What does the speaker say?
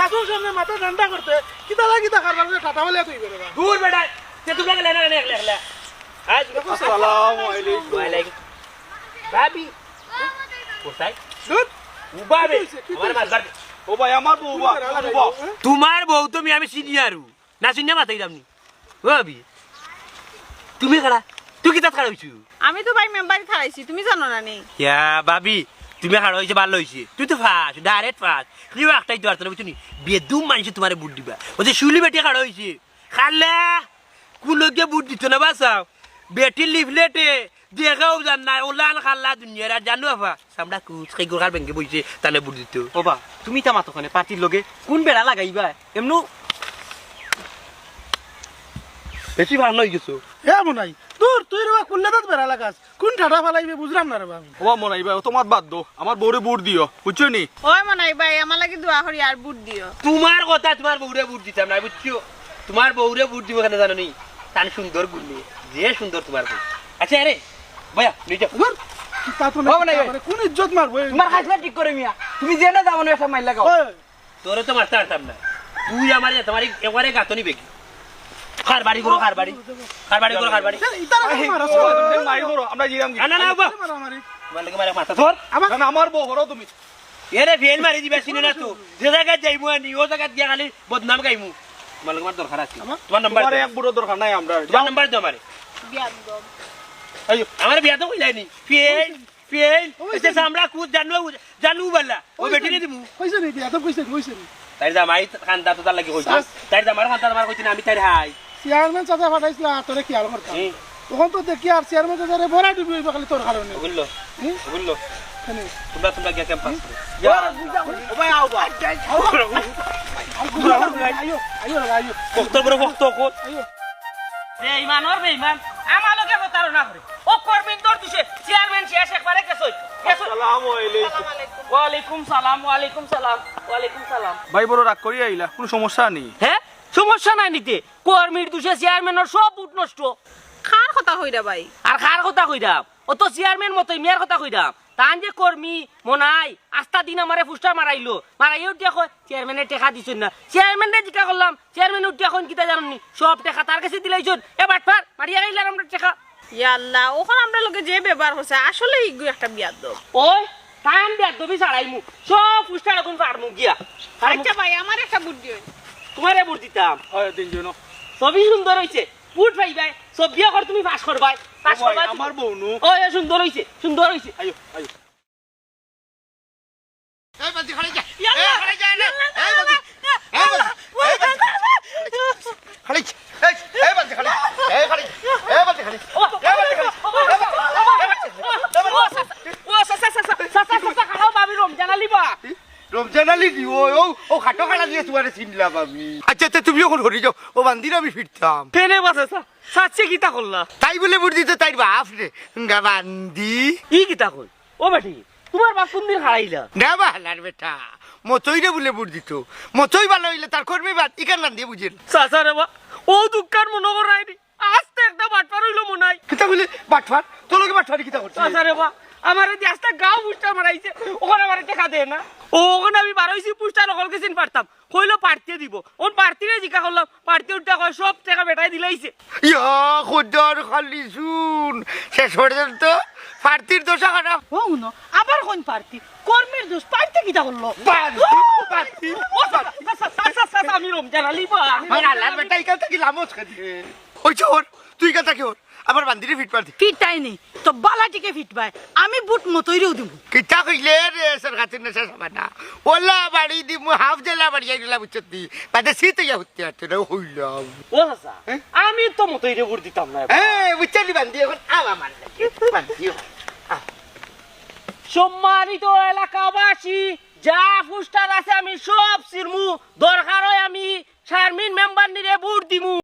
বাসুর সামনে মাথা ঠান্ডা করতে কিতা কিতা কারবার টাটা বলে তুই বেরে বা দূর বেটা তে তুমি লাগে লেনা লেনা একলা আজ আসসালামু আলাইকুম ওয়ালাইকুম ভাবি কোথায় দূর উবাবে আমার মারবার ও ভাই আমার বউ তোমার বউ তুমি আমি সিনিয়রু না শুনে মাথায় দামনি ও ভাবি তুমি খাড়া তুই কি তাত খাড়া হইছু আমি তো ভাই মেম্বারই থারাইছি তুমি জানো না নি ইয়া ভাবি তুমি খাড়া হইছে ভালো হইছে তুই তো ফাস্ট ডাইরেক্ট ফাস্ট তুই একটাই দরকার না বুঝছনি বেদুম মানুষ তোমারে বুট দিবা ও যে শুলি বেটি খাড়া হইছে খালে কুলকে বুট দিত না বাসাও বেটি লিফলেটে দেখাও জান না ওলান খাল্লা দুনিয়ার আর জানো আফা সামডা কুচ খাই গোখার ব্যাংকে বইছে তাহলে বুট দিত ওবা তুমি তা মাতোখানে পার্টির লগে কোন বেড়া লাগাইবা এমনু বেশি ভালো হয়ে গেছো হে মনাই দূর তুই রে কুল্লে দাত বেরা লাগাস কোন ঠাডা ফালাইবে বুঝলাম না রে আমি ও মনাই ভাই তোমার বাদ দো আমার বউরে বুট দিও বুঝছো নি ওই মনাই ভাই আমার লাগি দোয়া করি আর বুট দিও তোমার কথা তোমার বউরে বুট দিতাম না বুঝছো তোমার বউরে বুট দিব কেন জানো নি তান সুন্দর গুলি যে সুন্দর তোমার বউ আচ্ছা আরে ভাইয়া নিয়ে যাও দূর তা তো না কোন ইজ্জত মারবো তোমার হাসলা ঠিক করে মিয়া তুমি যে না যাবো না একটা মাইল লাগাও তোরে তো মারতে পারতাম না তুই আমার তোমার একবারে গাতনি বেগি খার বাড়ি করো খার বাড়ি করো খার বাড়ি মাই করো আমরা জিরাম কি না না বাবা মারামারি তোমার লাগে মারা মাথা ধর না আমার বউ করো তুমি এরে ফেল মারি দিবা চিনে না তো যে জায়গায় যাইমু আনি ও জায়গায় গিয়া খালি বদনাম গাইমু তোমার লাগে আমার দরকার আছে তোমার নাম্বার তোমার এক বুড়ো দরকার নাই আমরা তোমার নাম্বার দাও আমারে বিয়া দম আইও আমার বিয়া তো কইলানি ফেল এসে সামরা কুদ জানু বললা ও বেটি নে দিমু কইছে নি দিয়া তো কইছে নি তাই দা মাই খান্দা তো তার লাগি কইছে তাই দা আমার খান্দা আমার কইছে না আমি তাই হাই চেয়ারম্যান চাচা ফাটাইছিল তোরে কি আর করতাম তখন তো দেখি আর চেয়ারম্যান চাচারে বড়া দিবি খালি তোর কারণে বুঝলো তোমরা গিয়া ক্যাম্পাস ও ভাই আও বা আইও আইও আইও কত বড় ভক্ত কোত বেঈমান ওর বেঈমান আমার লগে প্রতারণা করে ও কর্মীন দর দিছে চেয়ারম্যান শেষ একবারে গেছই আসসালামু আলাইকুম ওয়ালাইকুম সালাম ওয়ালাইকুম সালাম ওয়ালাইকুম সালাম ভাই বড় রাগ করি আইলা কোনো সমস্যা নেই হ্যাঁ সমস্যা নাই নিতে কর্মীর দুষে চেয়ারম্যানের সব উঠ নষ্ট খার কথা কইরা ভাই আর কার কথা কইরাম ও তো চেয়ারম্যান মতই মেয়ের কথা কইরাম তান যে কর্মী মনাই আস্তা দিন আমারে ফুস্টার মারাইলো মারাইও টিয়া কয় চেয়ারম্যানের টেকা দিছেন না চেয়ারম্যানের জিজ্ঞা করলাম চেয়ারম্যান উঠিয়া কোন কিতা জানেননি সব টেকা তার কাছে দিলাইছন এবার ফার মারিয়া গেল আমরা টেকা ইয়াল্লাহ ওখানে আমরা লোকে যে ব্যবহার হচ্ছে আসলে ইগু একটা বিয়া দম ওই টাইম দেখ দবি ছাড়াইমু সব ফুস্টার এখন পারমু গিয়া আচ্ছা ভাই আমার একটা বুট দিও তোমারে বুট দিতাম হয় তিনজন সবই সুন্দর হইছে বুট পাইবাই সব বিয়া কর তুমি পাস করবাই পাস করবাই আমার বউ নু ওই সুন্দর হইছে আইও আইও এই বাজি খালি যা ইয়াল্লাহ খালি যা না এই বাজি খালি এই বাজি খালি এই খালি এই বাজি খালি রমজান আলী দি ও খাটো খালা দিয়ে তোমারে চিনলাম আমি আচ্ছা তুমি যখন হরি যাও ও বান্দির আমি ফিরতাম ফেনে বাসে সাচ্ছে কিতা করলা তাই বলে বুঝ দিতে তাই বাপ রে বান্দি ই কিতা কই ও বেটি তোমার বাপ কোন দিন হারাইলা না বাহালার বেটা মতই রে বলে বুঝ দিত মতই ভালো হইলে তার কর্মী বাদ ইকান না দিয়ে বুঝেন সাসা রে বা ও দুঃখার মনে করাইনি আস্তে একটা বাটপার হইলো মনাই কিতা বলে বাটফার তোর লগে বাটফারি কিতা করছিস সাসা রে বা আমার এই আস্তে গাও পুষ্টার মারাইছে ওখানে আমার টাকা দে না ও ওখানে আমি বারোইছি পুষ্টার ওখানে গেছিন পারতাম কইলো পারতে দিব ওন পারতিরে জিজ্ঞা করলাম পারতে উঠতে কয় সব টাকা বেটাই দিলাইছে ইয়া খোদার খালি শুন শেষ হয়ে যান তো পার্টির দোষা খারাপ ও উনো আবার কোন পার্টি কর্মীর দোষ পাইতে কিটা করলো পার্টি আমি রমজান আলী বা আল্লাহর বেটা ইকান থেকে লামোস খাদিয়ে ওই চোর তুই কাটা কি ওর আবার বান্দিরে ফিট পারতি ফিটাই নেই তো বালাটিকে ফিটবাই আমি বুট মতইরেও দিব কিতা কইলে রে সরকার না শেষ হবে না ওলা বাড়ি দি মু হাফ জেলা বাড়ি গেলা বুঝতি বাদে শীত ইয়া হতে আছে রে হইলাম ও সাসা আমি তো মতই রে ভোট দিতাম না বুঝলি বান্দি এখন আবা মারলে বান্দি সম্মানিত এলাকাবাসী যা পুস্টার আছে আমি সব সিরমু দরকার হয় আমি চেয়ারম্যান মেম্বার নিরে ভোট দিমু